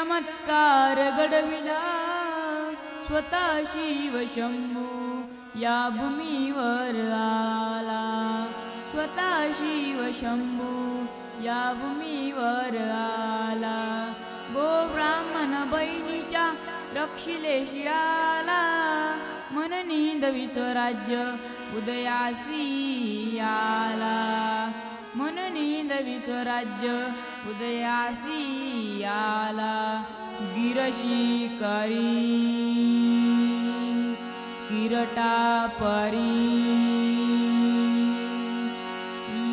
चमत्कार घडविला स्वतः शिव शंभू या भूमीवर आला स्वतः शिव शंभू या भूमीवर आला गो ब्राह्मण बहिणीच्या रक्षिले शिळाला मननी स्वराज्य उदयासी आला मननी स्वराज्य उदयासी आला गिरशिकारी किरटापरी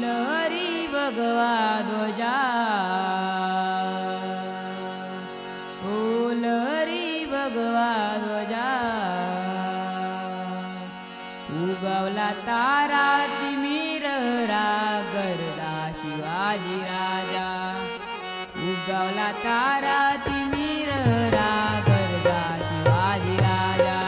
लहरी भगवा ध्वजा ओ लहरी भगवा ध्वजा उगवला तारा तिमिररा गरजा शिवाजी राजा उगवला तारा तिमिररा गरजा शिवाजी राजा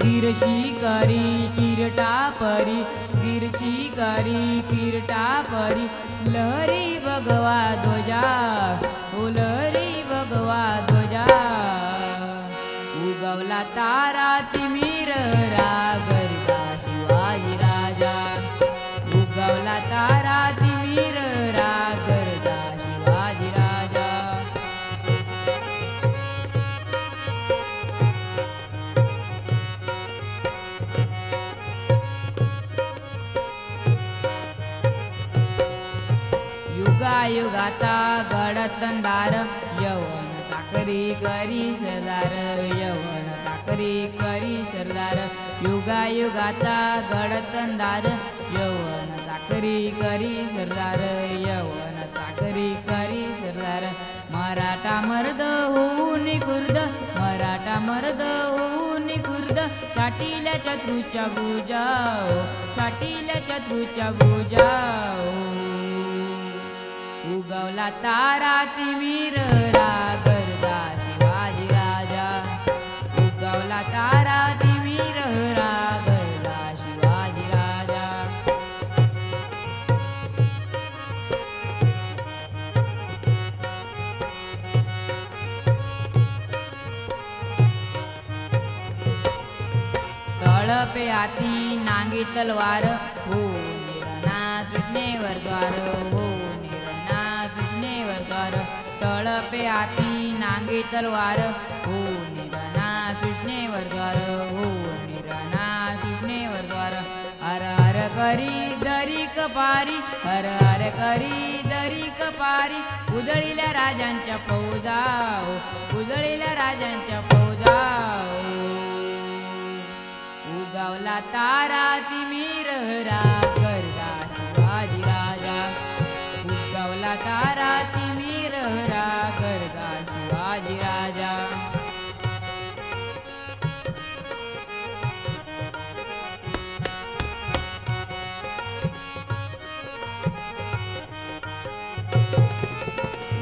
गिरशिकारी किरटापरी गिरशिकारी किरटापरी लहरी भगवा ध्वजा ओ लहरी भगवा ध्वजा उगवला तारा तिमिररा गरजा शिवाजी राजा उगवला तारा तिमिररा गरजा शिवाजी राजा युगायुगाता गडतंदार यवन ताकरी करी सरदार यवन ताकरी करी सरदार युगायुगाता गडतंदार यवन ताकरी करी सरदार यवन ताकरी करी सरदार मराठा मर्द होऊन खुर्द मराठा मर्द होऊन खुर्द छाटील्या चतुच्या बुजाओ छाटील्या चतुच्या बुजाओ उगवला तारा तिमिररा गरजा शिवाजी राजा उगवला तारा तिमिररा गरजा शिवाजी राजा तळपे हाती नांगी तलवार हो निराना सुटणेवर द्वार हो तळपे हाती नांगी तलवार हो निराना सुटणेवर द्वार हो निराना सुटणेवर द्वार हर हर करी दरी कपारी हर हर करी दरी कपारी उजळील्या राजांच्या फौजा उजळील्या राजांच्या फौजा उगवला तारा तिमिररा गरजा शिवाजी राजा उगवला तारा तिमिररा गरजा शिवाजी राजा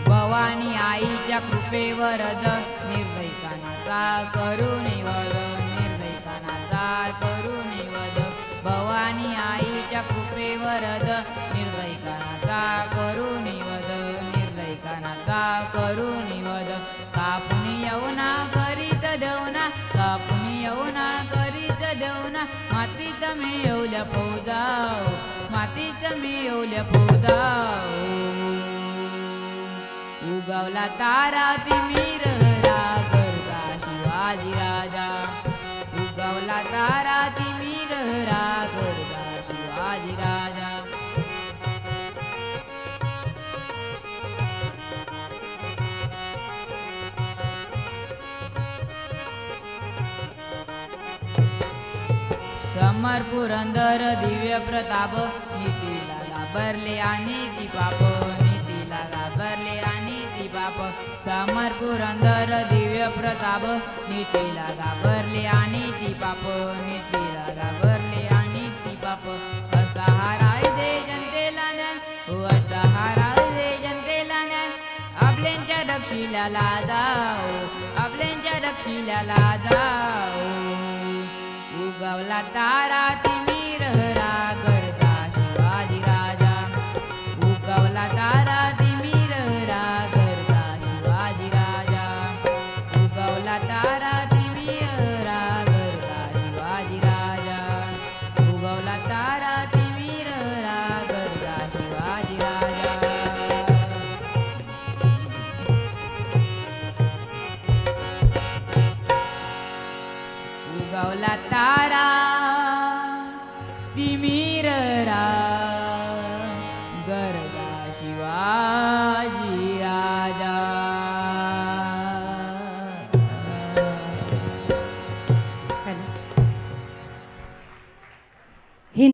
भवानी आईच्या कृपेवरद निर्भयकानाचा करुणी वद निर्भयकानाचा करुणी वद भवानी आईच्या कृपेवरद निर्भयकानाचा करुणी वद निर्भयकानाचा करुणी वद कापुनी येऊना करीत देवना कापुनी येऊना करीत देवना मातीत मी येऊल्या फौजाओ मातीत मी येऊल्या फौजाओ उगवला तारा तिमिररा गरजा शिवाजी राजा उगवला तारा तिमिररा गरजा शिवाजी राजा समर पुरंदर दिव्य प्रताप नीतीला घाबरले आणि ती पाप नीतीला घाबरले आणि ती पाप समर पुरंदर दिव्य प्रताप नीतीला घाबरले आणि ती पाप नीतीला घाबरले आणि ती पाप असा हा राय दे जनतेला न्याय हो असा हा राय दे जनतेला न्याय आपल्यांच्या रक्षिला जाओ आपल्यांच्या रक्षिला जाओ उगवला तारा तिमिररा गरजा शिवाजी राजा उगवला तारा तिमिररा गरजा शिवाजी राजा चमकवला तारा तिमिररा गरजा शिवाजी